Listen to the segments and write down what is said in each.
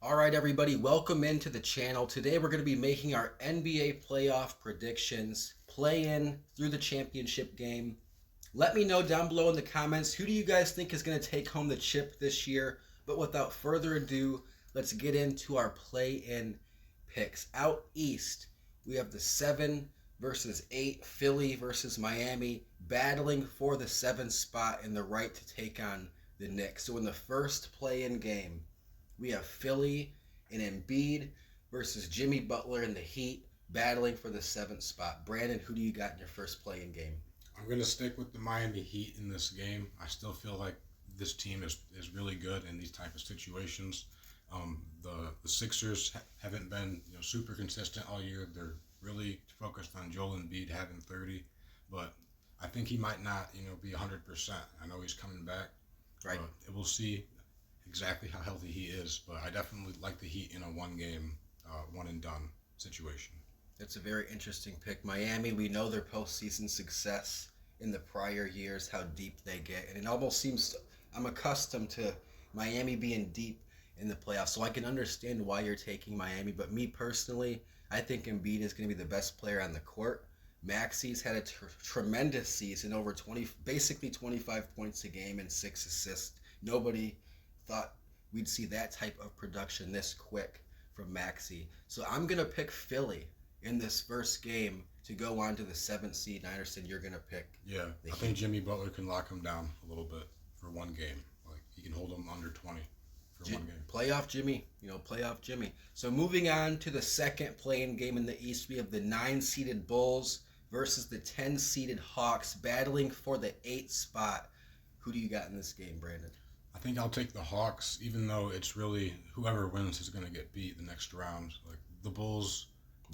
All right, everybody, welcome into the channel. Today we're going to be making our NBA playoff predictions, play in through the championship game. Let me know down below in the comments, who do you guys think is going to take home the chip this year? But without further ado, let's get into our play in picks. Out east, we have the 7 versus 8, Philly versus Miami, battling for the 7th spot and the right to take on the Knicks. So in the first play in game, we have Philly and Embiid versus Jimmy Butler and the Heat battling for the 7th spot. Brandon, who do you got in your first play-in game? I'm going to stick with the Miami Heat in this game. I still feel like this team is really good in these type of situations. The Sixers haven't been super consistent all year. They're really focused on Joel Embiid having 30, but I think he might not be 100%. I know he's coming back. Right. We'll see exactly how healthy he is, but I definitely like the Heat in a one-game, one and done situation. That's a very interesting pick. Miami, we know their postseason success in the prior years, how deep they get. And it almost seems I'm accustomed to Miami being deep in the playoffs, so I can understand why you're taking Miami. But me personally, I think Embiid is going to be the best player on the court. Maxi's had a tremendous season, over 20, basically 25 points a game and 6 assists. Nobody thought we'd see that type of production this quick from Maxi. So I'm going to pick Philly in this first game to go on to the 7th seed. And I understand you're going to pick. Yeah, I think Jimmy Butler can lock him down a little bit for one game. Like, he can hold him under 20 for one game. Playoff Jimmy, playoff Jimmy. So moving on to the second play-in game in the East, we have the 9-seeded Bulls versus the 10-seeded Hawks battling for the 8th spot. Who do you got in this game, Brandon? I think I'll take the Hawks, even though it's really whoever wins is going to get beat the next round. Like, the Bulls,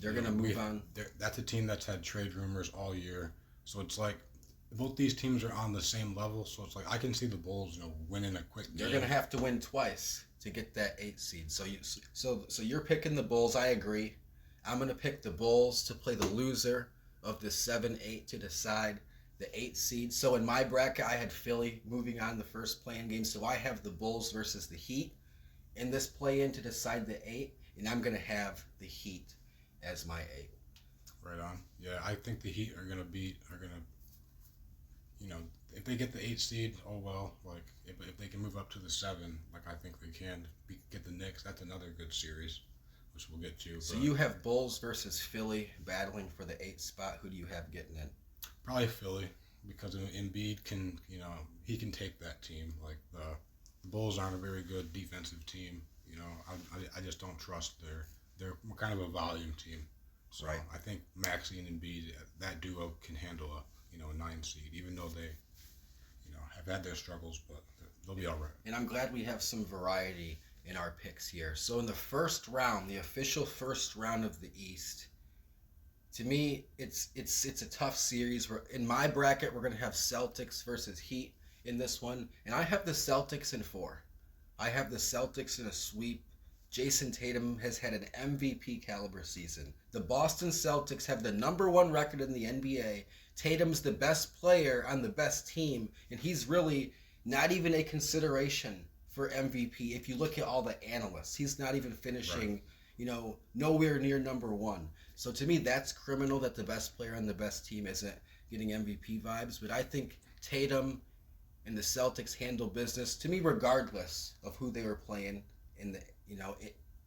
they're going to move on. That's a team that's had trade rumors all year. So it's like both these teams are on the same level. So it's like I can see the Bulls, winning a quick game. They're going to have to win twice to get that 8th seed. So you're picking the Bulls. I agree. I'm going to pick the Bulls to play the loser of the 7-8 to decide the 8th seed. So in my bracket, I had Philly moving on the first play-in game. So I have the Bulls versus the Heat in this play-in to decide the 8, and I'm going to have the Heat as my 8. Right on. Yeah, I think the Heat are gonna if they get the 8 seed, oh well. Like if they can move up to the 7, like I think they can get the Knicks. That's another good series, which we'll get to. So you have Bulls versus Philly battling for the 8th spot. Who do you have getting in? Probably Philly, because Embiid can, he can take that team. Like the Bulls aren't a very good defensive team. I just don't trust they're kind of a volume team. So right. I think Maxi and Embiid, that duo can handle a 9 seed, even though they have had their struggles, but they'll be all right. And I'm glad we have some variety in our picks here. So in the first round, the official first round of the East, to me, it's a tough series. In my bracket, we're going to have Celtics versus Heat in this one, and I have the Celtics in 4. I have the Celtics in a sweep. Jason Tatum has had an MVP caliber season. The Boston Celtics have the #1 record in the NBA. Tatum's the best player on the best team, and he's really not even a consideration for MVP. If you look at all the analysts, he's not even finishing, nowhere near #1. So to me, that's criminal that the best player on the best team isn't getting MVP vibes. But I think Tatum and the Celtics handle business, to me, regardless of who they were playing in the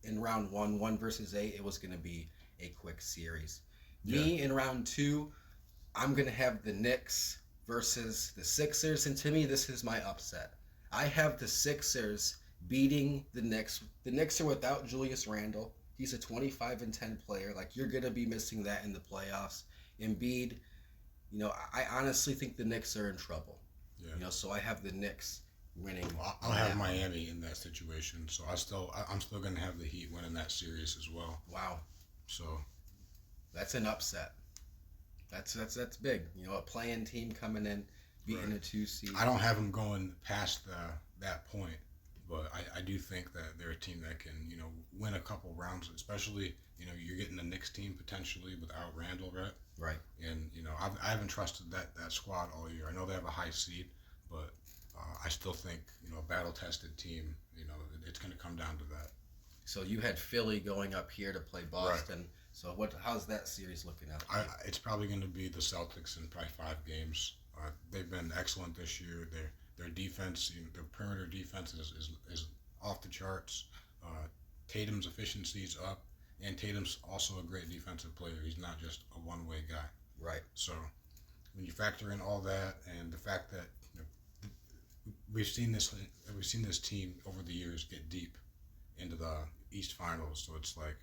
in round 1 versus 8, it was going to be a quick series. Yeah. Me in round 2, I'm going to have the Knicks versus the Sixers, and to me, this is my upset. I have the Sixers beating the Knicks. The Knicks are without Julius Randle. He's a 25-10 player. Like, you're going to be missing that in the playoffs. Embiid, I honestly think the Knicks are in trouble. Yeah. So I have the Knicks winning. Well, I'll have Miami in that situation, so I'm still going to have the Heat winning that series as well. Wow. So that's an upset. That's big. A play-in team coming in, beating a 2 seed. I don't have them going past that point, but I do think that they're a team that can win a couple rounds, especially you're getting the Knicks team potentially without Randall, right? Right. And I haven't trusted that squad all year. I know they have a high seed, but I still think a battle-tested team. It's going to come down to that. So you had Philly going up here to play Right. Boston. So how's that series looking out for you? It's probably going to be the Celtics in probably 5 games. They've been excellent this year. Their defense, their perimeter defense is off the charts. Uh, Tatum's efficiency is up, and Tatum's also a great defensive player. He's not just a one-way guy. Right. So when you factor in all that and the fact that we've seen this team over the years get deep into the East Finals, so it's like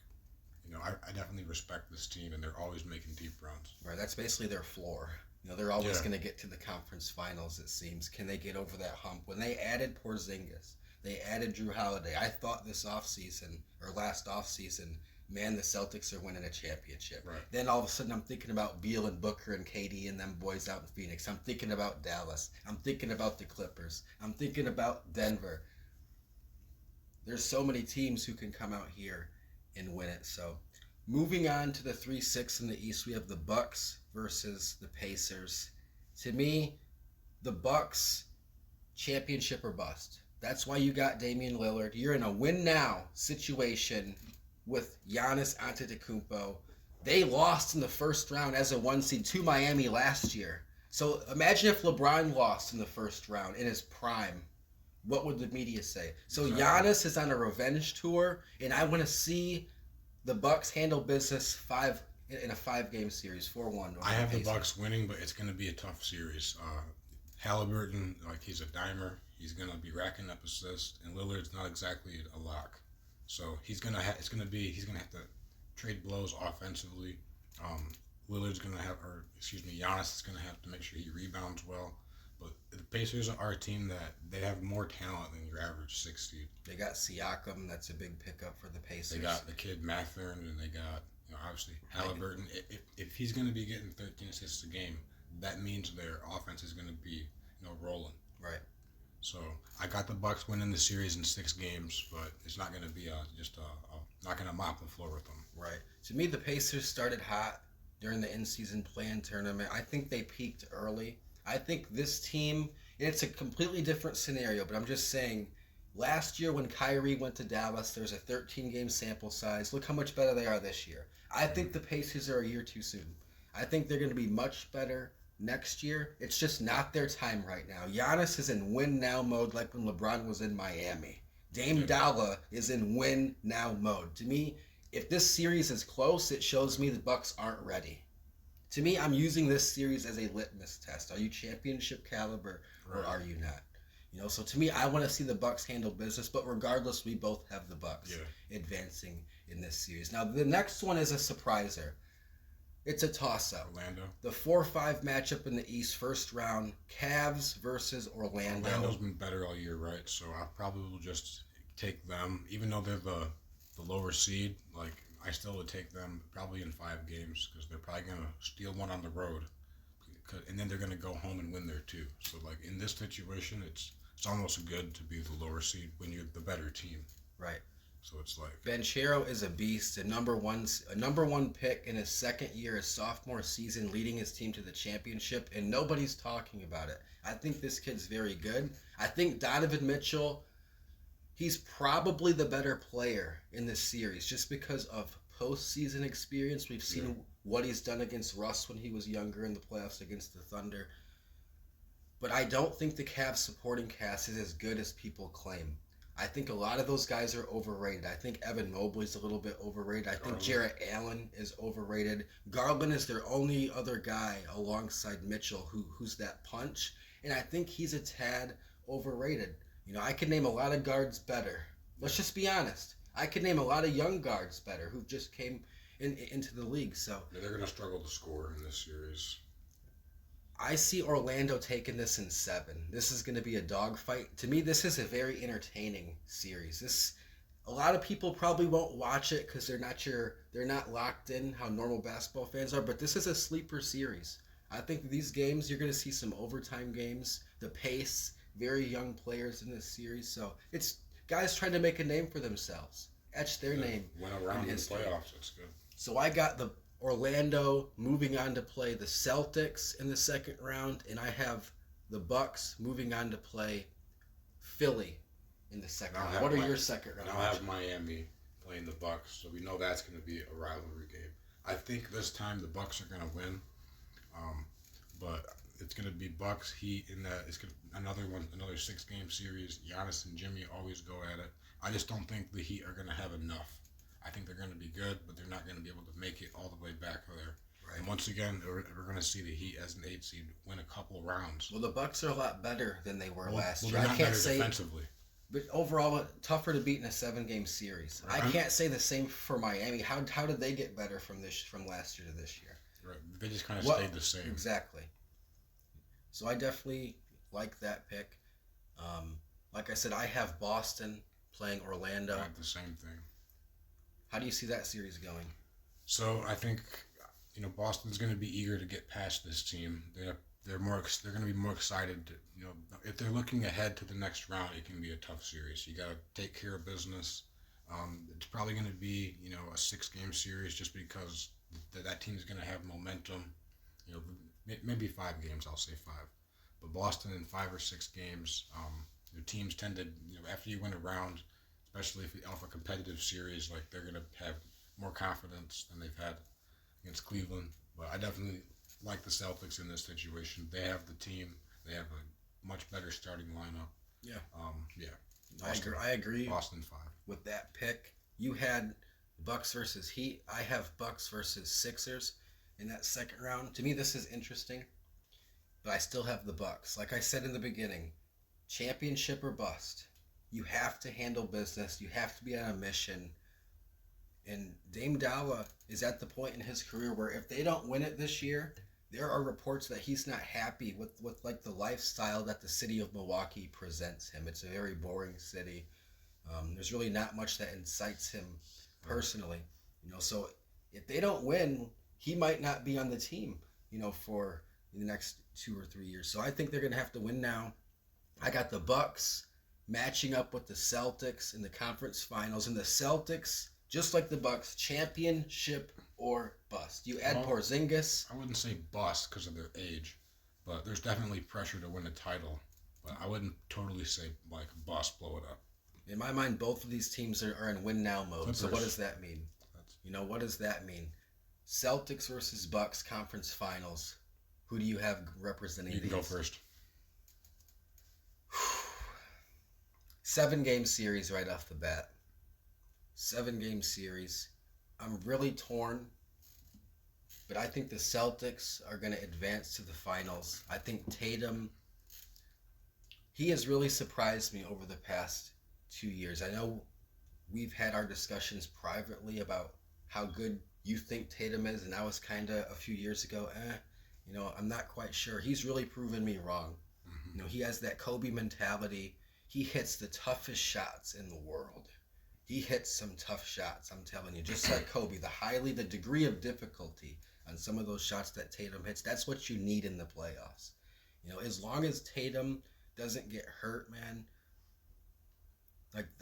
I definitely respect this team, and they're always making deep runs. Right. That's basically their floor. They're always Yeah. going to get to the conference finals, it seems. Can they get over that hump? When they added Porzingis, they added Drew Holiday. I thought this offseason, or last offseason, man, the Celtics are winning a championship. Right. Then all of a sudden, I'm thinking about Beal and Booker and KD and them boys out in Phoenix. I'm thinking about Dallas. I'm thinking about the Clippers. I'm thinking about Denver. There's so many teams who can come out here and win it. So moving on to the 3-6 in the East, we have the Bucks versus the Pacers. To me, the Bucks championship or bust. That's why you got Damian Lillard. You're in a win now situation with Giannis Antetokounmpo. They lost in the first round as a 1 seed to Miami last year. So imagine if LeBron lost in the first round in his prime. What would the media say? So Exactly. Giannis is on a revenge tour, and I want to see the Bucks handle business in a 5-game series, 4-1. I have the Bucks winning, but it's going to be a tough series. Halliburton, like he's a dimer, he's going to be racking up assists, and Lillard's not exactly a lock, so he's going to have to trade blows offensively. Um, Lillard's going to have, or excuse me, Giannis is going to have to make sure he rebounds well. But the Pacers are a team that they have more talent than your average 6 seed. They got Siakam. That's a big pickup for the Pacers. They got the kid Mathern, and they got obviously Halliburton. If he's going to be getting 13 assists a game, that means their offense is going to be rolling. Right. So I got the Bucks winning the series in 6 games, but it's not going to be not going to mop the floor with them. Right. To me, the Pacers started hot during the in-season play-in tournament. I think they peaked early. I think this team, and it's a completely different scenario, but I'm just saying, last year when Kyrie went to Dallas, there's a 13-game sample size. Look how much better they are this year. I think the Pacers are a year too soon. I think they're going to be much better next year. It's just not their time right now. Giannis is in win-now mode like when LeBron was in Miami. Dame Dalla is in win-now mode. To me, if this series is close, it shows me the Bucks aren't ready. To me, I'm using this series as a litmus test. Are you championship caliber or Right. are you not? So to me, I want to see the Bucks handle business, but regardless, we both have the Bucks advancing in this series. Now, the next one is a surpriser. It's a toss-up. Orlando. The 4-5 matchup in the East, first round, Cavs versus Orlando. Orlando's been better all year, right? So I probably will just take them, even though they're the lower seed. Like I still would take them probably in 5 games because they're probably gonna steal one on the road, and then they're gonna go home and win there too. So like in this situation, it's almost good to be the lower seed when you're the better team. Right. So it's like Banchero is a beast, a number one pick in his second year, his sophomore season, leading his team to the championship, and nobody's talking about it. I think this kid's very good. I think Donovan Mitchell, he's probably the better player in this series just because of postseason experience. We've seen what he's done against Russ when he was younger in the playoffs against the Thunder. But I don't think the Cavs supporting cast is as good as people claim. I think a lot of those guys are overrated. I think Evan Mobley's a little bit overrated. I think Jarrett Allen is overrated. Garland is their only other guy alongside Mitchell who's that punch. And I think he's a tad overrated. I could name a lot of guards better. Let's just be honest. I could name a lot of young guards better who just came into the league. So they're going to struggle to score in this series. I see Orlando taking this in 7. This is going to be a dogfight. To me, this is a very entertaining series. A lot of people probably won't watch it because they're not locked in how normal basketball fans are. But this is a sleeper series. I think these games you're going to see some overtime games. The pace, very young players in this series. So it's guys trying to make a name for themselves, etch their name. Went around in the playoffs. That's good. So I got the Orlando moving on to play the Celtics in the second round, and I have the Bucks moving on to play Philly in the second round. What are your second round? And I'll have Miami playing the Bucks, so we know that's going to be a rivalry game. I think this time the Bucks are going to win, um, but it's going to be Bucks Heat in that. It's gonna, another 6 game series. Giannis and Jimmy always go at it. I just don't think the Heat are going to have enough. I think they're going to be good, but they're not going to be able to make it all the way back there. Right. And once again, we're going to see the Heat as an 8 seed win a couple rounds. Well, the Bucks are a lot better than they were last year. They're not I can't better say defensively. But overall, tougher to beat in a 7 game series. I can't say the same for Miami. How did they get better from last year to this year? Right. They just kind of stayed the same. Exactly. So I definitely like that pick. Like I said, I have Boston playing Orlando. I have the same thing. How do you see that series going? So I think Boston's going to be eager to get past this team. They're going to be more excited. If they're looking ahead to the next round, it can be a tough series. You got to take care of business. It's probably going to be a 6 game series just because that team's going to have momentum. Maybe 5 games. I'll say 5. But Boston in 5 or 6 games, the teams tend to after you win a round, especially if off a competitive series, like they're going to have more confidence than they've had against Cleveland. But I definitely like the Celtics in this situation. They have the team. They have a much better starting lineup. Yeah. Yeah. Boston, I agree. Boston 5. With that pick, you had Bucks versus Heat. I have Bucks versus Sixers in that second round. To me, this is interesting, but I still have the Bucks. Like I said in the beginning, championship or bust. You have to handle business. You have to be on a mission. And Dame Dalla is at the point in his career where if they don't win it this year, there are reports that he's not happy with like the lifestyle that the city of Milwaukee presents him. It's a very boring city. There's really not much that incites him personally. So if they don't win, he might not be on the team, for the next 2 or 3 years. So I think they're going to have to win now. I got the Bucks matching up with the Celtics in the conference finals. And the Celtics, just like the Bucks, championship or bust. You add Porzingis. I wouldn't say bust because of their age, but there's definitely pressure to win a title. But I wouldn't totally say like bust, blow it up. In my mind, both of these teams are in win now mode. Clippers. So what does that mean? What does that mean? Celtics versus Bucks conference finals. Who do you have representing these? You can go first. 7 game series right off the bat. 7 game series. I'm really torn, but I think the Celtics are going to advance to the finals. I think Tatum, he has really surprised me over the past 2 years. I know we've had our discussions privately about how good you think Tatum is, and I was kind of a few years ago, I'm not quite sure. He's really proven me wrong. Mm-hmm. He has that Kobe mentality. He hits the toughest shots in the world. He hits some tough shots, I'm telling you. Just like Kobe, the degree of difficulty on some of those shots that Tatum hits, that's what you need in the playoffs. As long as Tatum doesn't get hurt, man,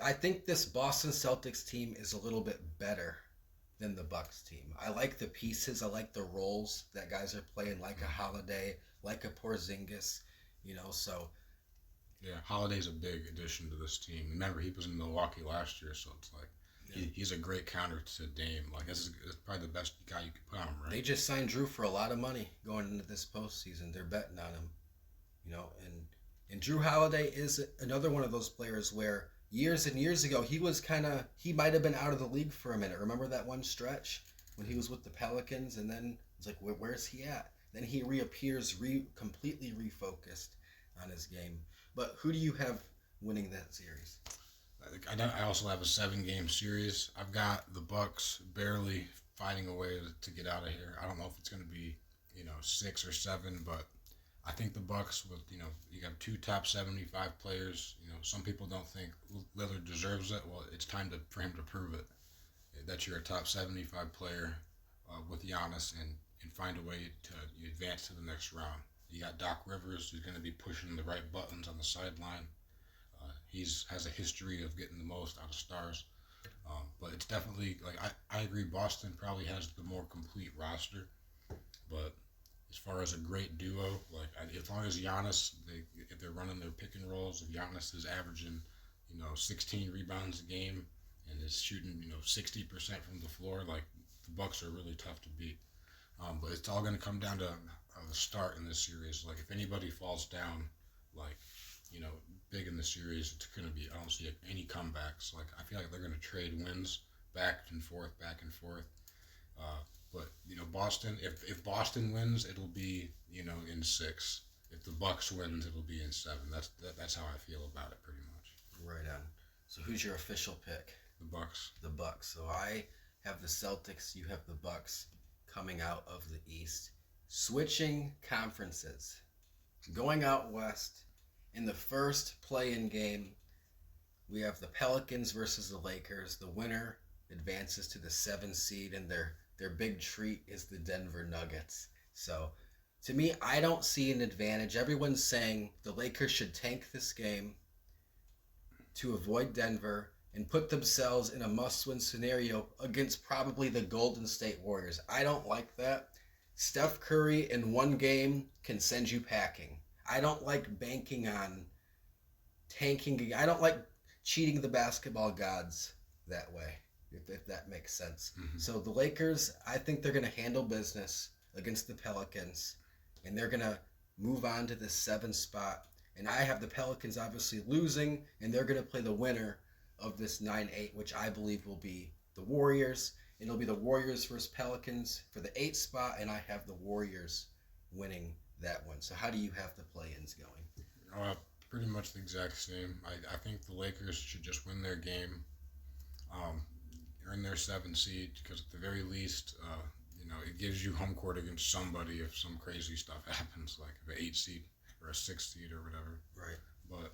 I think this Boston Celtics team is a little bit better than the Bucks team. I like the pieces. I like the roles that guys are playing, like a Holiday, like a Porzingis, so. Yeah, Holiday's a big addition to this team. Remember, he was in Milwaukee last year, so it's like he's a great counter to Dame. Like, this is probably the best guy you could put on him, right? They just signed Drew for a lot of money going into this postseason. They're betting on him, and Drew Holiday is another one of those players where years and years ago, he might have been out of the league for a minute. Remember that one stretch when he was with the Pelicans, and then it's like, where's he at? Then he reappears, completely refocused on his game. But who do you have winning that series? I also have a 7 game series. I've got the Bucks barely finding a way to get out of here. I don't know if it's going to be 6 or 7, but I think the Bucks with you got 2 top 75 players. Some people don't think Lillard deserves it. Well, it's time for him to prove it that you're a top 75 player with Giannis and find a way to advance to the next round. You got Doc Rivers, who's going to be pushing the right buttons on the sideline. He has a history of getting the most out of stars. But it's definitely, I agree, Boston probably has the more complete roster. But as far as a great duo, as long as Giannis, if they're running their pick and rolls, if Giannis is averaging, 16 rebounds a game and is shooting 60% from the floor. Like the Bucks are really tough to beat. But it's all going to come down to the start in this series. Like if anybody falls down, like you know, big in the series, it's going to be I don't see any comebacks. Like I feel like they're going to trade wins back and forth, back and forth. Uh, but Boston. If Boston wins, it'll be in six. If the Bucks wins, it'll be in seven. That's how I feel about it, pretty much. Right on. So who's your official pick? The Bucks. The Bucks. So I have the Celtics. You have the Bucks coming out of the East. Switching conferences. Going out west in the first play-in game, we have the Pelicans versus the Lakers. The winner advances to the 7th seed, and their big treat is the Denver Nuggets. So, to me, I don't see an advantage. Everyone's saying the Lakers should tank this game to avoid Denver and put themselves in a must-win scenario against probably the Golden State Warriors. I don't like that. Steph Curry in one game can send you packing. I don't like banking on tanking. I don't like cheating the basketball gods that way, if that makes sense. Mm-hmm. So the Lakers, I think they're going to handle business against the Pelicans, and they're going to move on to the 7th spot. And I have the Pelicans obviously losing, and they're going to play the winner of this 9-8, which I believe will be the Warriors. It'll be the Warriors versus Pelicans for the 8th spot, and I have the Warriors winning that one. So how do you have the play-ins going? Pretty much the exact same. I think the Lakers should just win their game, earn their 7th seed, because at the very least, it gives you home court against somebody if some crazy stuff happens, like an 8 seed or a 6 seed or whatever. Right. But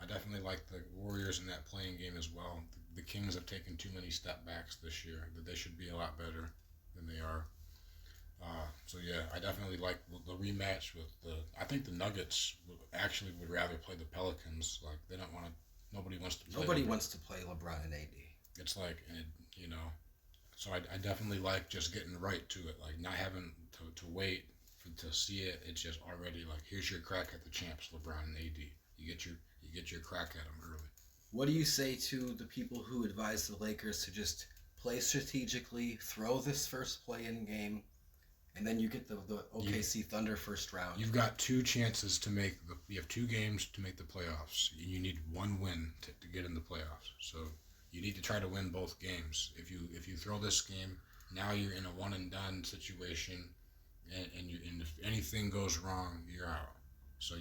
I definitely like the Warriors in that playing game as well. The Kings have taken too many step backs this year. That they should be a lot better than they are. So yeah, I definitely like the rematch with the. I think the Nuggets would rather play the Pelicans. Like they don't want to. Nobody wants to. Nobody wants to play LeBron and AD. It's like So I definitely like just getting right to it. Like not having to wait to see it. It's just already like here's your crack at the champs, LeBron and AD. You get your crack at them early. What do you say to the people who advise the Lakers to just play strategically, throw this first play-in game, and then you get the OKC Thunder first round? You've got 2 chances to make you have 2 games to make the playoffs. You need 1 win to get in the playoffs. So you need to try to win both games. If you throw this game, now you're in a one and done situation, and if anything goes wrong, you're out. So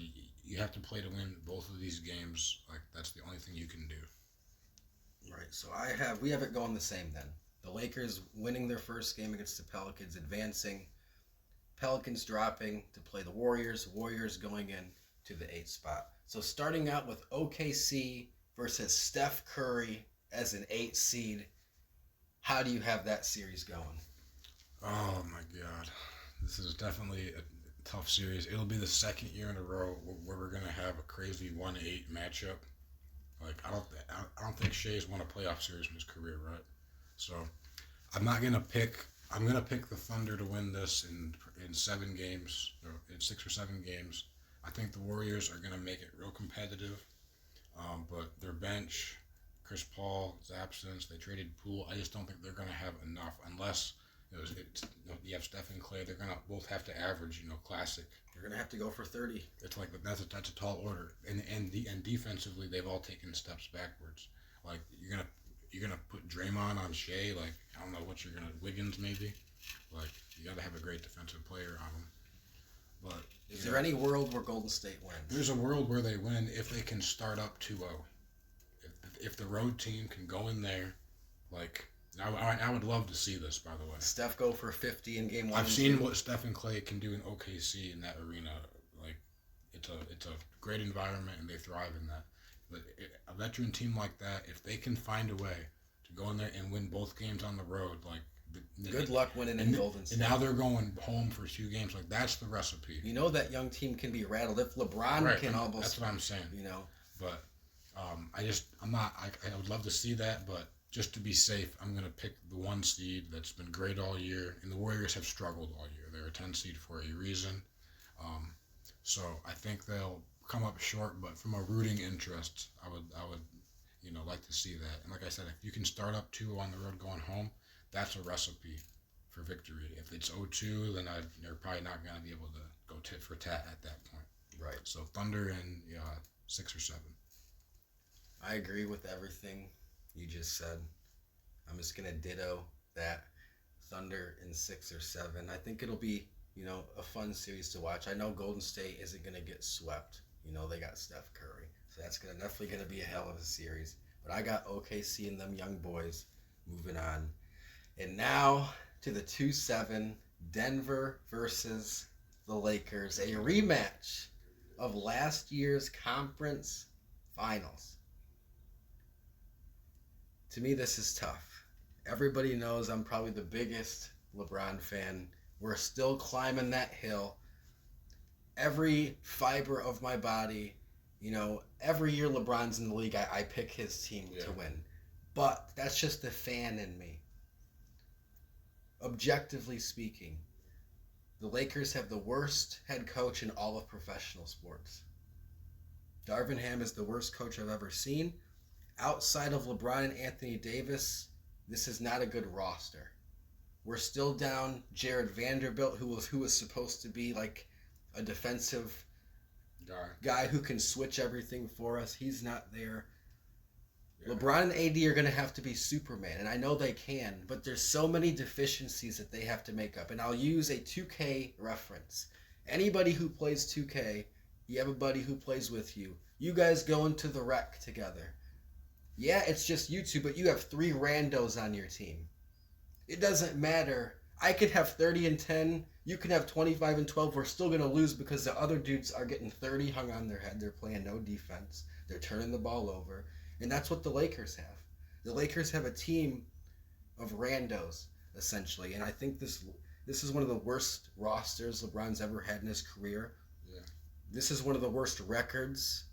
you have to play to win both of these games. Like that's the only thing you can do. Right. So we have it going the same then. The Lakers winning their first game against the Pelicans, advancing. Pelicans dropping to play the Warriors. Warriors going in to the 8th spot. So starting out with OKC versus Steph Curry as an 8 seed. How do you have that series going? Oh my God, this is definitely a tough series. It'll be the 2nd year in a row where we're gonna have a crazy 1-8 matchup. Like I don't think Shea's won a playoff series in his career, right? So I'm gonna pick the Thunder to win this in 7 games or in 6 or 7 games. I think the Warriors are gonna make it real competitive, but their bench, Chris Paul's absence, they traded Poole. I just don't think they're gonna have enough unless. You have Steph and Clay. They're gonna both have to average, classic. They're gonna have to go for 30. It's like that's a tall order, and defensively they've all taken steps backwards. Like you're gonna put Draymond on Shea. Like I don't know what you're gonna Wiggins maybe. Like you got to have a great defensive player on them. But is there any world where Golden State wins? There's a world where they win if they can start up 2-0. If the road team can go in there, like. I would love to see this, by the way. Steph go for 50 in game 1. I've seen what Steph and Clay can do in OKC in that arena. Like, it's a great environment, and they thrive in that. But a veteran team like that, if they can find a way to go in there and win both games on the road, like good luck winning in Golden State. And now they're going home for 2 games. Like that's the recipe. That young team can be rattled if LeBron can almost. That's what I'm saying. But I would love to see that, but. Just to be safe, I'm going to pick the 1 seed that's been great all year. And the Warriors have struggled all year. They're a 10 seed for a reason. So I think they'll come up short. But from a rooting interest, I would like to see that. And like I said, if you can start up 2 on the road going home, that's a recipe for victory. If it's 0-2, then you're probably not going to be able to go tit for tat at that point. Right. So Thunder in 6 or 7. I agree with everything you just said. I'm just gonna ditto that. Thunder in 6 or 7. I think it'll be a fun series to watch. I know Golden State isn't gonna get swept. They got Steph Curry, so that's definitely gonna be a hell of a series. But I got OKC and them young boys moving on. And now to the 2-7, Denver versus the Lakers, a rematch of last year's conference finals. To me, this is tough. Everybody knows I'm probably the biggest LeBron fan. We're still climbing that hill. Every fiber of my body, every year LeBron's in the league, I pick his team to win. But that's just the fan in me. Objectively speaking, the Lakers have the worst head coach in all of professional sports. Darvin Ham is the worst coach I've ever seen. Outside of LeBron and Anthony Davis, this is not a good roster. We're still down Jared Vanderbilt, who was supposed to be like a defensive guy who can switch everything for us. He's not there. Yeah. LeBron and AD are going to have to be Superman, and I know they can, but there's so many deficiencies that they have to make up. And I'll use a 2K reference. Anybody who plays 2K, you have a buddy who plays with you. You guys go into the rec together. Yeah, it's just you two, but you have 3 randos on your team. It doesn't matter. I could have 30 and 10. You could have 25 and 12. We're still going to lose because the other dudes are getting 30 hung on their head. They're playing no defense. They're turning the ball over. And that's what the Lakers have. The Lakers have a team of randos, essentially. And I think this is one of the worst rosters LeBron's ever had in his career. Yeah. This is one of the worst records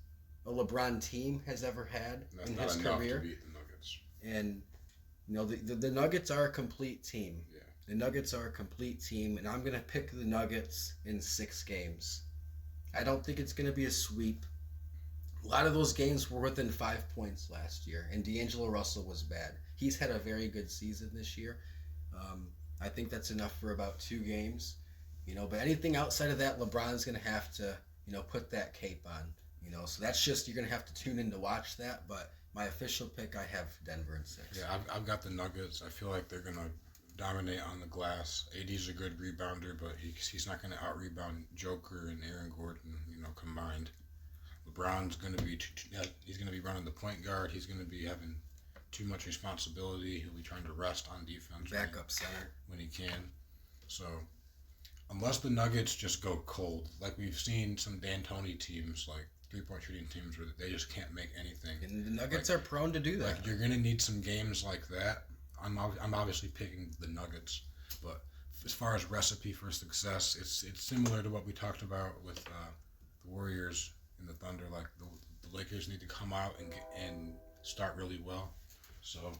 a LeBron team has ever had in his career. To beat the Nuggets. And the Nuggets are a complete team. Yeah. The Nuggets are a complete team, and I'm gonna pick the Nuggets in 6 games. I don't think it's gonna be a sweep. A lot of those games were within 5 points last year, and D'Angelo Russell was bad. He's had a very good season this year. I think that's enough for about 2 games. But anything outside of that, LeBron's gonna have to put that cape on. So that's just, you're gonna have to tune in to watch that. But my official pick, I have Denver in 6. Yeah, I've got the Nuggets. I feel like they're gonna dominate on the glass. AD's a good rebounder, but he's not gonna out rebound Joker and Aaron Gordon, combined. LeBron's gonna be he's gonna be running the point guard. He's gonna be having too much responsibility. He'll be trying to rest on defense, backup center when he can. So unless the Nuggets just go cold, like we've seen some D'Antoni teams, like 3-point shooting teams, where they just can't make anything. And the Nuggets are prone to do that. Like, you're gonna need some games like that. I'm obviously picking the Nuggets, but as far as recipe for success, it's similar to what we talked about with the Warriors and the Thunder. Like the Lakers need to come out and start really well. So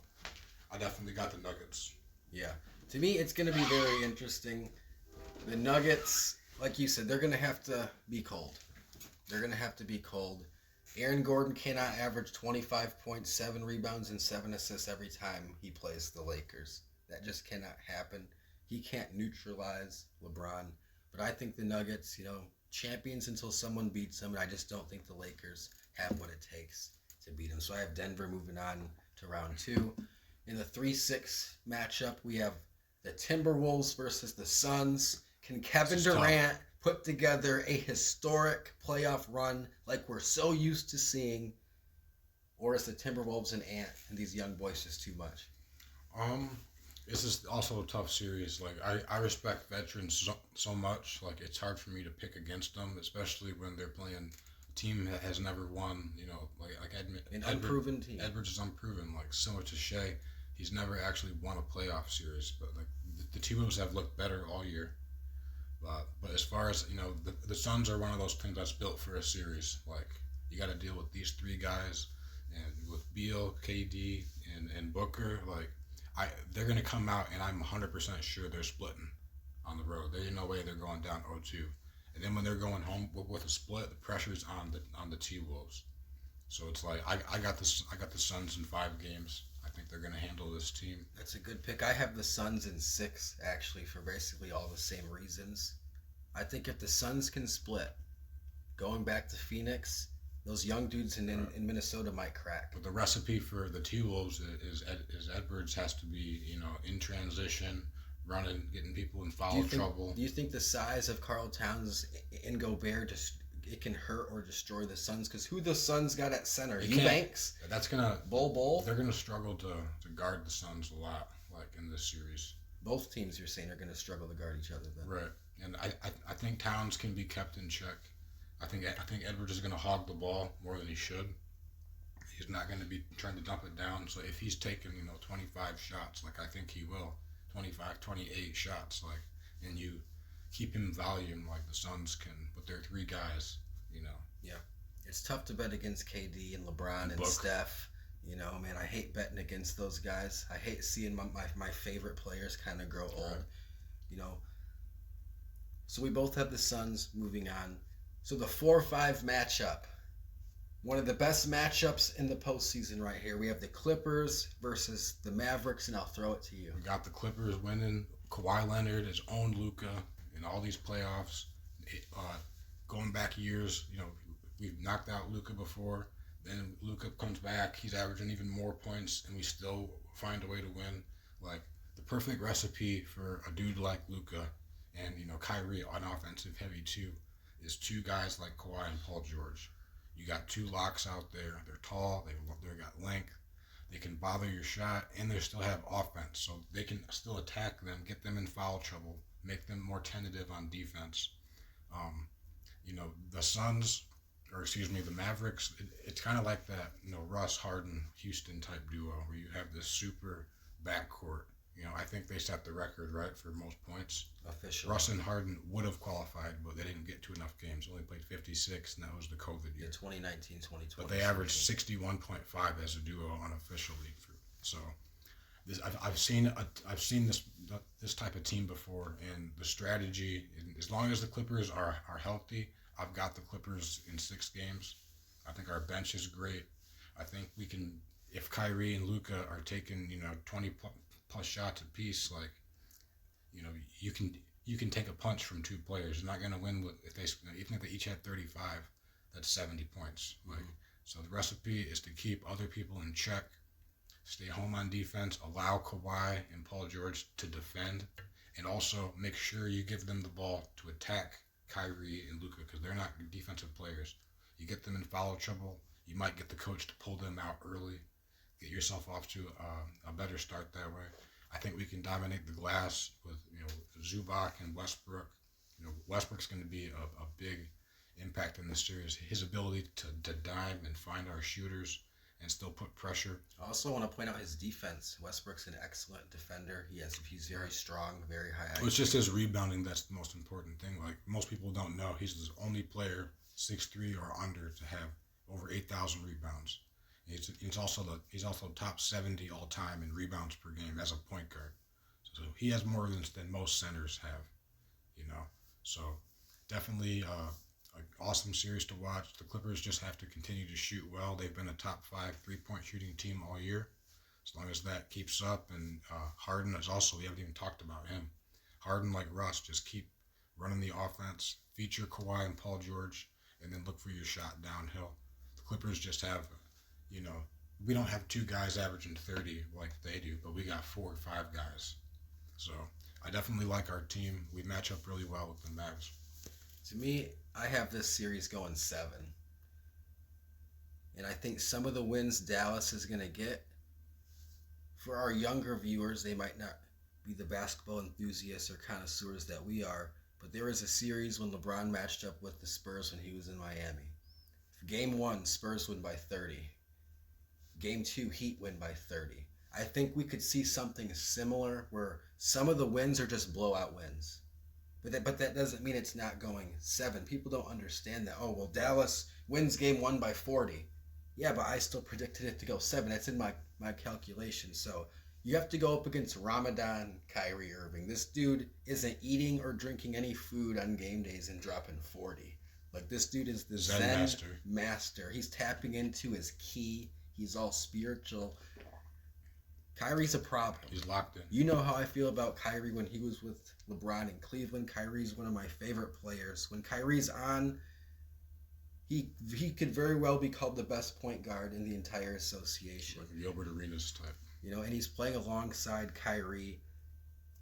I definitely got the Nuggets. Yeah, to me, it's gonna be very interesting. The Nuggets, like you said, they're gonna have to be cold. They're going to have to be cold. Aaron Gordon cannot average 25.7 rebounds and 7 assists every time he plays the Lakers. That just cannot happen. He can't neutralize LeBron. But I think the Nuggets, champions until someone beats them, and I just don't think the Lakers have what it takes to beat them. So I have Denver moving on to round 2. In the 3-6 matchup, we have the Timberwolves versus the Suns. Can Kevin Durant put together a historic playoff run like we're so used to seeing, or is the Timberwolves an ant and these young boys just too much? This is also a tough series. Like I respect veterans so much. Like it's hard for me to pick against them, especially when they're playing a team that has never won. Like an unproven team. Edwards is unproven. Like similar to Shea, he's never actually won a playoff series. But like the T-Wolves have looked better all year. But as far as the Suns are one of those teams that's built for a series. Like you got to deal with these 3 guys, and with Beal, KD, and Booker. Like they're gonna come out, and I'm 100% sure they're splitting on the road. There's no way they're going down 0-2. And then when they're going home with a split, the pressure's on the T-Wolves. So it's like I got the Suns in 5 games. I think they're gonna handle this team. That's a good pick. I have the Suns in six, actually, for basically all the same reasons. I think if the Suns can split, going back to Phoenix, those young dudes Right. in Minnesota might crack. But the recipe for the T Wolves is Edwards has to be in transition, running, getting people in Do you foul think trouble. do you think the size of Carl Towns and Gobert just it can hurt or destroy the Suns? Because who the Suns got at center? It can't. Eubanks, That's gonna. Bol. They're gonna struggle to guard the Suns a lot, like in this series. Both teams you're saying are going to struggle to guard each other then. Right. And I think Towns can be kept in check. I think Edwards is gonna hog the ball more than he should. He's not going to be trying to dump it down. So if he's taking 25 shots, like I think he will, 25, 28 shots, like, and you keep him volume like the Suns can with their 3 guys, you know, Yeah, it's tough to bet against KD and LeBron and and Book. Steph. Man, I hate betting against those guys. I hate seeing my favorite players kind of grow old. Right. You know, so we both have the Suns moving on. So the 4-5 matchup, one of the best matchups in the postseason right here. We have the Clippers versus the Mavericks, and I'll throw it to you. We got the Clippers winning. Kawhi Leonard has owned Luka in all these playoffs. Going back years, we've knocked out Luka before. Then Luka comes back. He's averaging even more points, and we still find a way to win. Like the perfect recipe for a dude like Luka and Kyrie on offensive heavy too is 2 guys like Kawhi and Paul George. You got 2 locks out there. They're tall. They got length. They can bother your shot, and they still have offense, so they can still attack them, get them in foul trouble, make them more tentative on defense. Um, the Suns, or excuse me, the Mavericks. It's kind of like that, Russ Harden Houston type duo where you have this super backcourt. I think they set the record right for most points. Officially. Russ and Harden would have qualified, but they didn't get to enough games. Only played 56, and that was the COVID The year. 2019, 2020. But they averaged 61.5 as a duo unofficially. So I've seen this type of team before, and the strategy. As long as the Clippers are healthy, I've got the Clippers in 6 games. I think our bench is great. I think we can. If Kyrie and Luka are taking 20 plus shots apiece, like you know you can take a punch from 2 players. You're not going to win with if they even if they each had 35. That's 70 points. Like so, the recipe is to keep other people in check, stay home on defense, allow Kawhi and Paul George to defend, and also make sure you give them the ball to attack Kyrie and Luka because they're not defensive players. You get them in foul trouble, you might get the coach to pull them out early, get yourself off to a better start that way. I think we can dominate the glass with Zubac and Westbrook. Westbrook's going to be a big impact in this series. His ability to dime and find our shooters and still put pressure. I also want to point out his defense. Westbrook's an excellent defender. He's very strong, very high IQ. It's just his rebounding that's the most important thing. Like most people don't know, he's the only player 6'3" or under to have over 8,000 rebounds. He's also top 70 all time in rebounds per game as a point guard. So he has more than most centers have. You know, so definitely an awesome series to watch. The Clippers just have to continue to shoot well. They've been a top 5 3-point shooting team all year. As long as that keeps up, and Harden is also, we haven't even talked about him. Harden, like Russ, just keep running the offense, feature Kawhi and Paul George, and then look for your shot downhill. The Clippers just have, we don't have 2 guys averaging 30 like they do, but we got 4 or 5 guys. So I definitely like our team. We match up really well with the Mavs. To me, I have this series going 7. And I think some of the wins Dallas is going to get, for our younger viewers, they might not be the basketball enthusiasts or connoisseurs that we are, but there was a series when LeBron matched up with the Spurs when he was in Miami. Game 1, Spurs win by 30. Game 2, Heat win by 30. I think we could see something similar where some of the wins are just blowout wins. But that doesn't mean it's not going 7. People don't understand that. Oh, well, Dallas wins game 1 by 40. Yeah, but I still predicted it to go 7. That's in my calculation. So you have to go up against Ramadan Kyrie Irving. This dude isn't eating or drinking any food on game days and dropping 40. Like, this dude is the Zen Zen master. master. He's tapping into his key. He's all spiritual. Kyrie's a problem. He's locked in. You know how I feel about Kyrie when he was with LeBron in Cleveland. Kyrie's one of my favorite players. When Kyrie's on, he could very well be called the best point guard in the entire association. Like a Gilbert Arenas type. You know, and he's playing alongside Kyrie.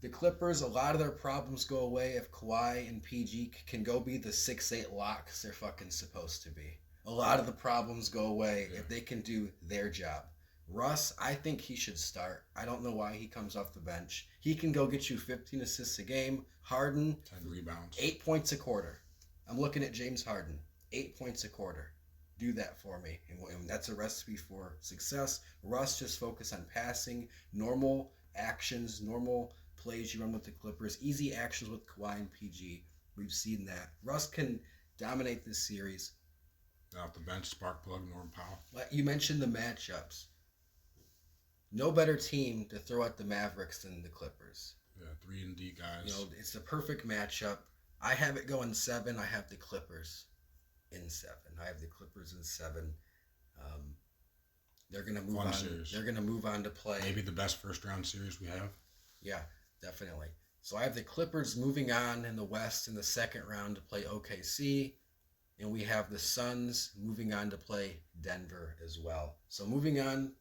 The Clippers, a lot of their problems go away if Kawhi and PG can go be the 6'8" locks they're fucking supposed to be. A lot of the problems go away if they can do their job. Russ, I think he should start. I don't know why he comes off the bench. He can go get you 15 assists a game. Harden, 10 rebounds. 8 points a quarter. I'm looking at James Harden. 8 points a quarter. Do that for me. And that's a recipe for success. Russ, just focus on passing, normal actions, normal plays you run with the Clippers, easy actions with Kawhi and PG. We've seen that. Russ can dominate this series. Off the bench, spark plug, Norm Powell. You mentioned the matchups. No better team to throw at the Mavericks than the Clippers. Yeah, 3-and-D guys. You know, it's the perfect matchup. I have it going 7. I have the Clippers in 7. I have the Clippers in 7. They're gonna move Fun on. series. They're gonna move on to play. Maybe the best first round series we have. Yeah, definitely. So I have the Clippers moving on in the West in the second round to play OKC, and we have the Suns moving on to play Denver as well. So moving on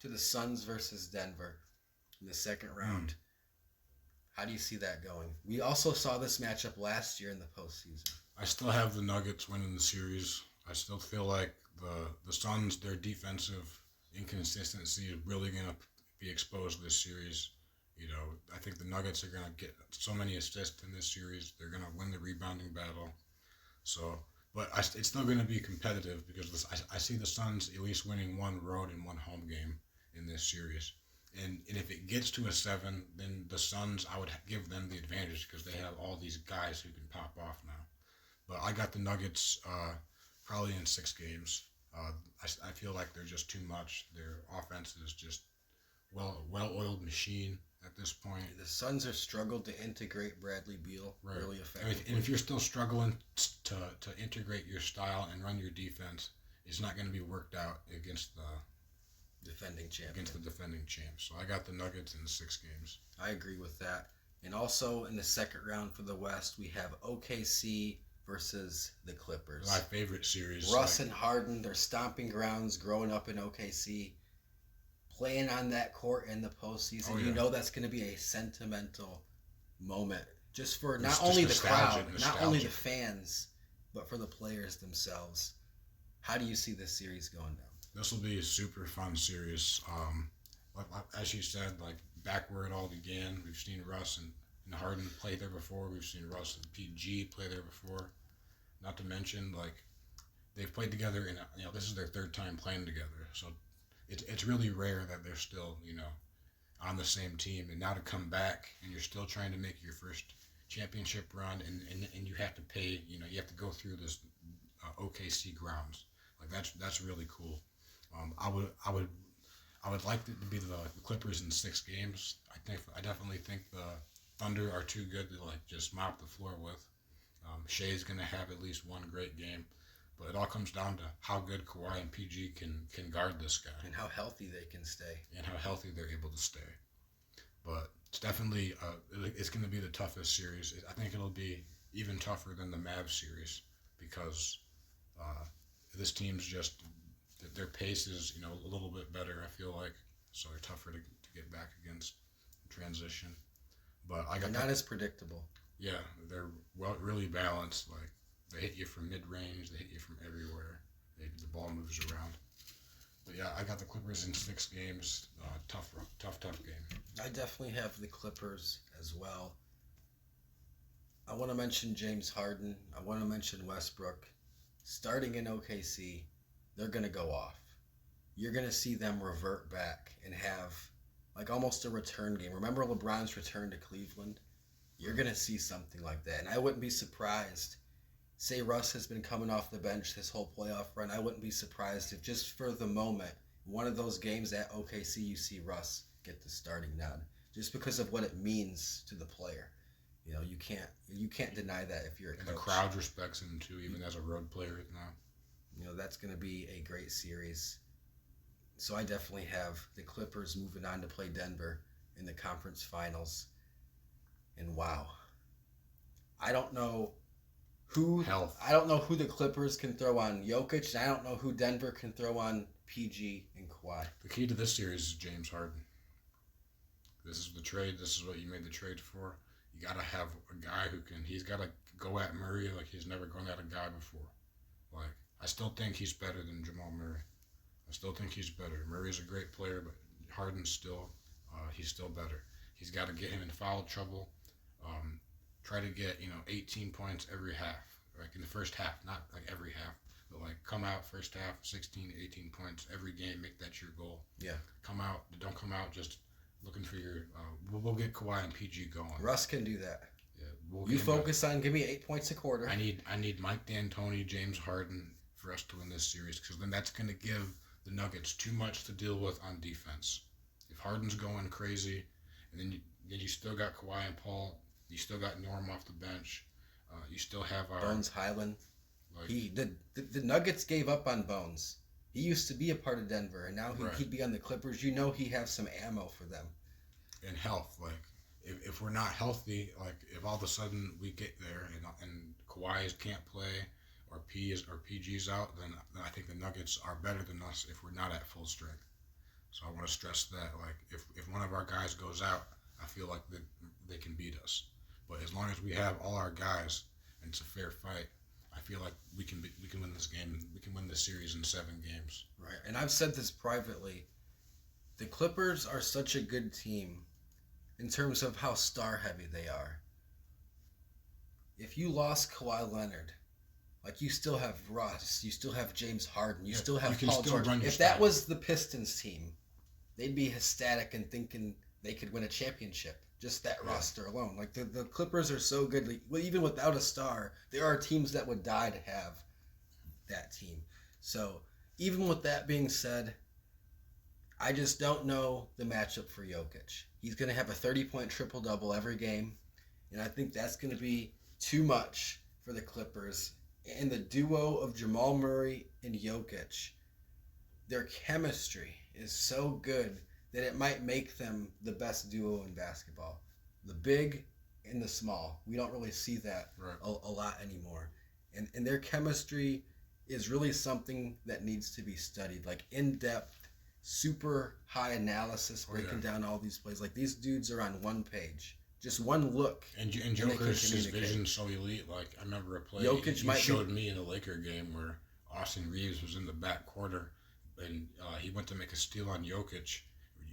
to the Suns versus Denver in the second round. How do you see that going? We also saw this matchup last year in the postseason. I still have the Nuggets winning the series. I still feel like the Suns, their defensive inconsistency is really going to be exposed this series. You know, I think the Nuggets are going to get so many assists in this series. They're going to win the rebounding battle. So, but it's still going to be competitive because I see the Suns at least winning one road and one home game in this series. And if it gets to a 7, then the Suns, I would give them the advantage because they have all these guys who can pop off now. But I got the Nuggets probably in 6 games. I feel like they're just too much. Their offense is just well-oiled machine at this point. The Suns have struggled to integrate Bradley Beal really effectively. And if you're still struggling to integrate your style and run your defense, it's not going to be worked out against the defending champ. Against the defending champs. So I got the Nuggets in 6 games. I agree with that. And also in the second round for the West, we have OKC versus the Clippers. My favorite series. Russ and Harden, their stomping grounds, growing up in OKC, playing on that court in the postseason. Oh, yeah. You know that's going to be a sentimental moment, just for not only the crowd, not only the fans, but for the players themselves. How do you see this series going down? This will be a super fun series. As you said, like back where it all began, we've seen Russ and Harden play there before. We've seen Russ and PG play there before. Not to mention, like, they've played together, and this is their 3rd time playing together. So it's really rare that they're still, on the same team. And now to come back, and you're still trying to make your first championship run, and you have to pay, you have to go through this OKC grounds. Like that's really cool. I would like it to be the Clippers in 6 games. I definitely think the Thunder are too good to just mop the floor with. Shea's gonna have at least one great game, but it all comes down to how good Kawhi and PG can guard this guy and how healthy they can stay and how healthy they're able to stay. But it's definitely it's gonna be the toughest series. I think it'll be even tougher than the Mavs series because this team's just their pace is a little bit better. I feel like so they're tougher to get back against transition. But I got not as predictable. Yeah, they're really balanced. Like they hit you from mid range, they hit you from everywhere. The ball moves around. But yeah, I got the Clippers in 6 games. Tough game. I definitely have the Clippers as well. I want to mention James Harden. I want to mention Westbrook. Starting in OKC, they're going to go off. You're going to see them revert back and have almost a return game. Remember LeBron's return to Cleveland? You're going to see something like that. And I wouldn't be surprised. Say Russ has been coming off the bench this whole playoff run. I wouldn't be surprised if just for the moment, one of those games at OKC, you see Russ get the starting nod. Just because of what it means to the player. You can't deny that if you're a And coach. the crowd respects him too, even as a road player now. That's going to be a great series. So I definitely have the Clippers moving on to play Denver in the conference finals. And wow, I don't know Health. I don't know who the Clippers can throw on Jokic, and I don't know who Denver can throw on PG and Kawhi. The key to this series is James Harden. This is the trade. This is what you made the trade for. You got to have a guy who can. He's got to go at Murray like he's never gone at a guy before. Like I still think he's better than Jamal Murray. I still think he's better. Murray's a great player, but Harden's still he's still better. He's got to get him in foul trouble. Try to get 18 points every half, like in the first half, not like every half, but like come out first half 16, 18 points every game. Make that your goal. Yeah. Don't come out just looking for your. We'll get Kawhi and PG going. Russ can do that. Yeah, you focus on give me 8 points a quarter. I need Mike D'Antoni, James Harden for us to win this series because then that's going to give the Nuggets too much to deal with on defense. If Harden's going crazy, and then you still got Kawhi and Paul, you still got Norm off the bench, you still have Bones Highland. Like, the Nuggets gave up on Bones. He used to be a part of Denver, and now he'd be on the Clippers. He has some ammo for them. And health, like if we're not healthy, like if all of a sudden we get there and Kawhi can't play or PG's out, then I think the Nuggets are better than us if we're not at full strength. So I want to stress that, like if one of our guys goes out, I feel like they can beat us. But as long as we have all our guys and it's a fair fight, I feel like we can win this game. We can win this series in 7 games. Right, and I've said this privately. The Clippers are such a good team in terms of how star heavy they are. If you lost Kawhi Leonard, like you still have Russ, you still have James Harden, you still have Paul George. If that was the Pistons team, they'd be ecstatic and thinking they could win a championship. Just that roster alone. Like the Clippers are so good. Like, even without a star, there are teams that would die to have that team. So even with that being said, I just don't know the matchup for Jokic. He's going to have a 30-point triple-double every game, and I think that's going to be too much for the Clippers. And the duo of Jamal Murray and Jokic, their chemistry is so good that it might make them the best duo in basketball. The big and the small. We don't really see that a lot anymore. And their chemistry is really something that needs to be studied. Like in-depth, super high analysis, breaking down all these plays. Like these dudes are on one page. Just one look. And Joker's his vision's so elite. Like I remember a play he showed me in a Laker game where Austin Reeves was in the back quarter and he went to make a steal on Jokic.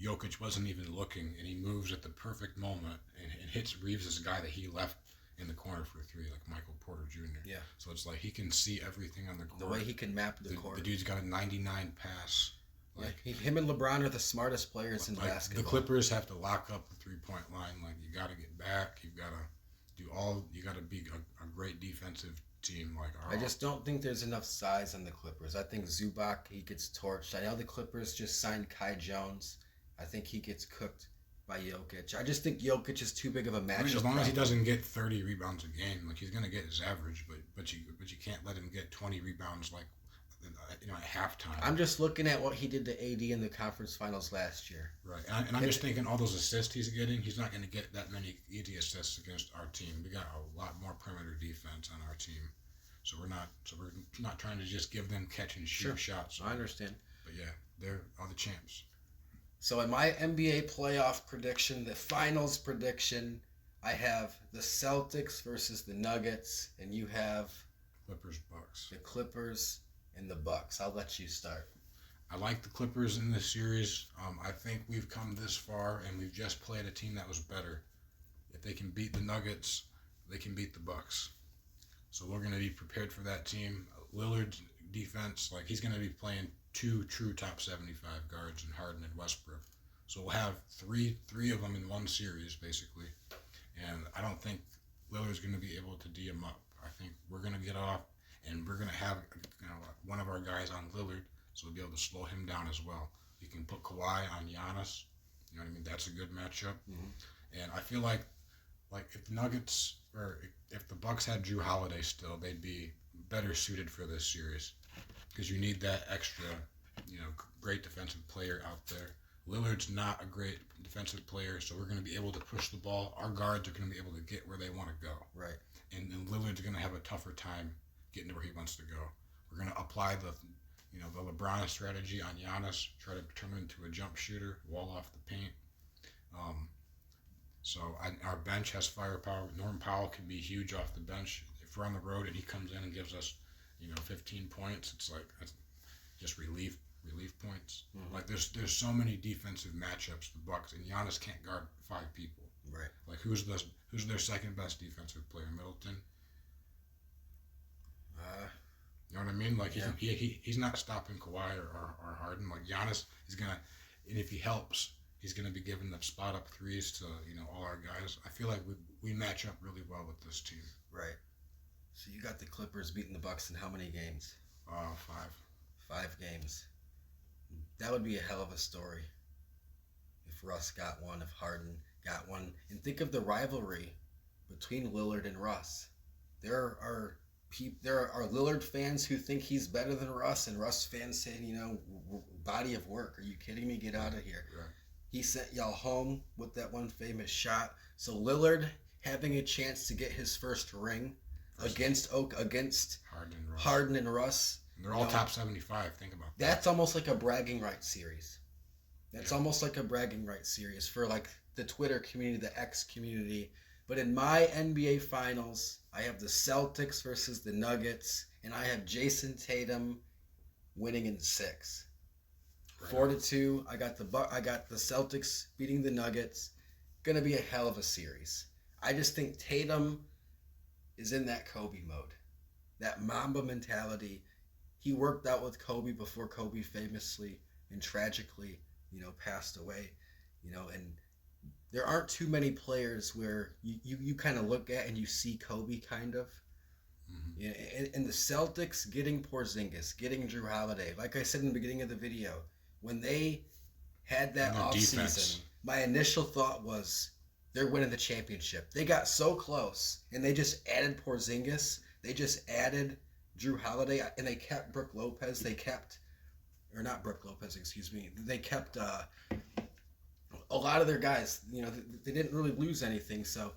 Jokic wasn't even looking, and he moves at the perfect moment and hits Reeves' guy that he left in the corner for 3, like Michael Porter Jr. Yeah. So it's like he can see everything on the court. The way he can map the court. The dude's got a 99 pass. Like him and LeBron are the smartest players in basketball. The Clippers have to lock up the 3-point line. Like you got to get back. You got to do all. You got to be a great defensive team. Like I just don't think there's enough size on the Clippers. I think Zubac, he gets torched. I know the Clippers just signed Kai Jones. I think he gets cooked by Jokic. I just think Jokic is too big of a matchup. As long as he doesn't get 30 rebounds a game, like he's gonna get his average, but you can't let him get 20 rebounds like at halftime. I'm just looking at what he did to AD in the conference finals last year. Right, and I'm just thinking all those assists he's getting, he's not gonna get that many easy assists against our team. We got a lot more perimeter defense on our team, so we're not trying to just give them catch and shoot shots. I understand. But yeah, they're all the champs. So in my NBA playoff prediction, the finals prediction, I have the Celtics versus the Nuggets, and you have Clippers-Bucks. The Clippers and the Bucks. I'll let you start. I like the Clippers in this series. I think we've come this far, and we've just played a team that was better. If they can beat the Nuggets, they can beat the Bucks. So we're going to be prepared for that team. Lillard's defense, like he's going to be playing 2 true top 75 guards in Harden and Westbrook. So we'll have three of them in one series, basically. And I don't think Lillard's going to be able to D him up. I think we're going to get off, and we're going to have one of our guys on Lillard, so we'll be able to slow him down as well. You can put Kawhi on Giannis. You know what I mean? That's a good matchup. Mm-hmm. And I feel like like if the Nuggets or if the Bucks had Drew Holiday still, they'd be better suited for this series because you need that extra, great defensive player out there. Lillard's not a great defensive player, so we're going to be able to push the ball. Our guards are going to be able to get where they want to go. Right. And then Lillard's going to have a tougher time getting to where he wants to go. We're going to apply the LeBron strategy on Giannis, try to turn him into a jump shooter, wall off the paint. Our bench has firepower. Norm Powell can be huge off the bench. If we're on the road and he comes in and gives us, 15 points, it's like that's just relief points. Mm-hmm. Like there's so many defensive matchups. The Bucks and Giannis can't guard 5 people. Right. Like who's their second best defensive player? Middleton. You know what I mean? Like he's not stopping Kawhi or Harden. Like Giannis is gonna, and if he helps, he's gonna be giving the spot up threes to all our guys. I feel like we match up really well with this team. Right. So you got the Clippers beating the Bucks in how many games? 5. 5 games. That would be a hell of a story. If Russ got one, if Harden got one, and think of the rivalry between Lillard and Russ. There are Lillard fans who think he's better than Russ, and Russ fans saying, body of work. Are you kidding me? Get out of here. Right. He sent y'all home with that one famous shot. So Lillard having a chance to get his first ring against Harden and Russ. And they're all top 75. Think about that. That's almost like a bragging rights series. That's almost like a bragging rights series for like the Twitter community, the X community. But in my NBA Finals, I have the Celtics versus the Nuggets, and I have Jason Tatum winning in 6. Right. 4-2. I got the Celtics beating the Nuggets. Gonna be a hell of a series. I just think Tatum is in that Kobe mode, that Mamba mentality. He worked out with Kobe before Kobe famously and tragically, passed away, and there aren't too many players where you kind of look at and you see Kobe kind of. Mm-hmm. Yeah, and the Celtics getting Porzingis, getting Drew Holiday, like I said in the beginning of the video, when they had that offseason, my initial thought was they're winning the championship. They got so close, and they just added Porzingis. They just added Drew Holiday, and they kept Brook Lopez. They kept a lot of their guys. They didn't really lose anything. So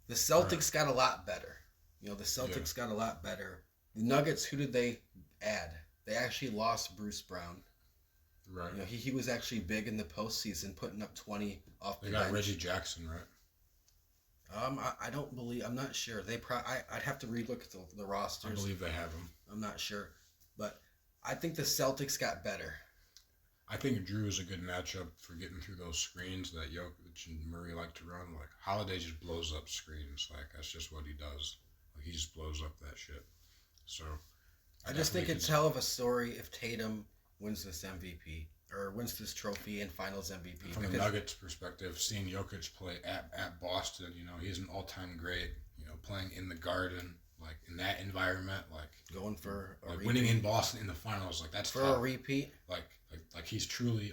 the Celtics got a lot better. Got a lot better. The Nuggets, who did they add? They actually lost Bruce Brown. Right. He was actually big in the postseason, putting up 20 off the bench. They got Reggie Jackson, right? I don't believe. I'm not sure. I'd have to relook at the rosters. I believe they have him. I'm not sure, but I think the Celtics got better. I think Drew is a good matchup for getting through those screens that Jokic and Murray like to run. Like Holiday just blows up screens. Like that's just what he does. Like he just blows up that shit. So I just think it's hell of a story if Tatum wins this MVP or wins this trophy and Finals MVP. From the Nuggets' perspective, seeing Jokic play at Boston, he's an all-time great. Playing in the Garden, like in that environment, like going for a repeat. Winning in Boston in the finals, like that's for tough. A repeat. Like he's truly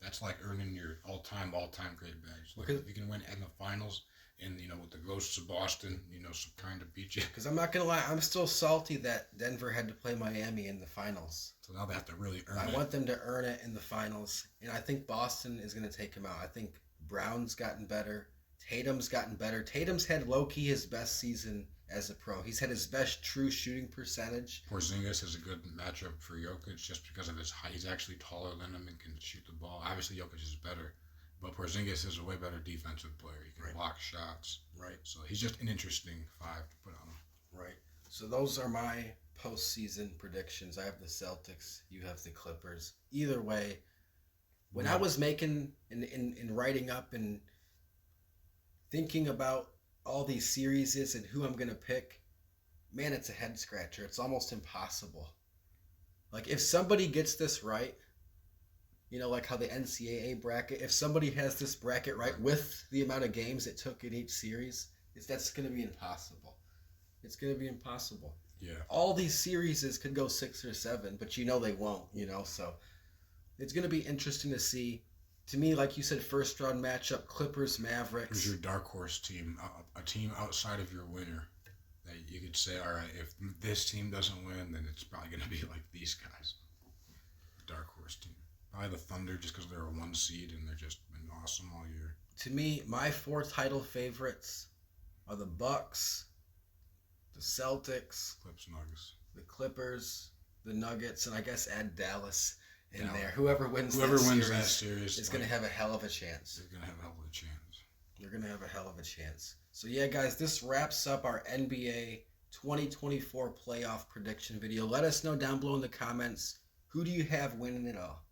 that's like earning your all-time great badge. Like if you can win in the finals, and with the Ghosts of Boston, some kind of beat you. Because I'm not gonna lie, I'm still salty that Denver had to play Miami in the finals. So now they have to really earn it. I want them to earn it in the finals, and I think Boston is gonna take him out. I think Brown's gotten better. Tatum's gotten better. Tatum's had low-key his best season as a pro. He's had his best true shooting percentage. Porzingis is a good matchup for Jokic just because of his height. He's actually taller than him and can shoot the ball. Obviously, Jokic is better, but Porzingis is a way better defensive player. He can block shots. Right. So he's just an interesting 5 to put on him. Right. So those are my postseason predictions. I have the Celtics. You have the Clippers. Either way, when I was making and writing up and thinking about all these series and who I'm going to pick, man, it's a head scratcher. It's almost impossible. Like if somebody gets this right, like how the NCAA bracket, if somebody has this bracket right with the amount of games it took in each series, that's going to be impossible. It's going to be impossible. Yeah. All these series could go 6 or 7, but they won't, so it's going to be interesting to see To me, like you said, first round matchup: Clippers, Who's Mavericks. your dark horse team? A team outside of your winner that you could say, all right, if this team doesn't win, then it's probably going to be like these guys. Dark horse team. Probably the Thunder, just because they're a 1 seed and they're just been awesome all year. To me, my four title favorites are the Bucks, the Celtics, Clips, Nuggets. the Clippers, the Nuggets, and I guess add Dallas in Yeah. there. Whoever wins that series is going to have a hell of a chance. They're going to have a hell of a chance. They're going to have a hell of a chance. So yeah, guys, this wraps up our NBA 2024 playoff prediction video. Let us know down below in the comments, who do you have winning it all?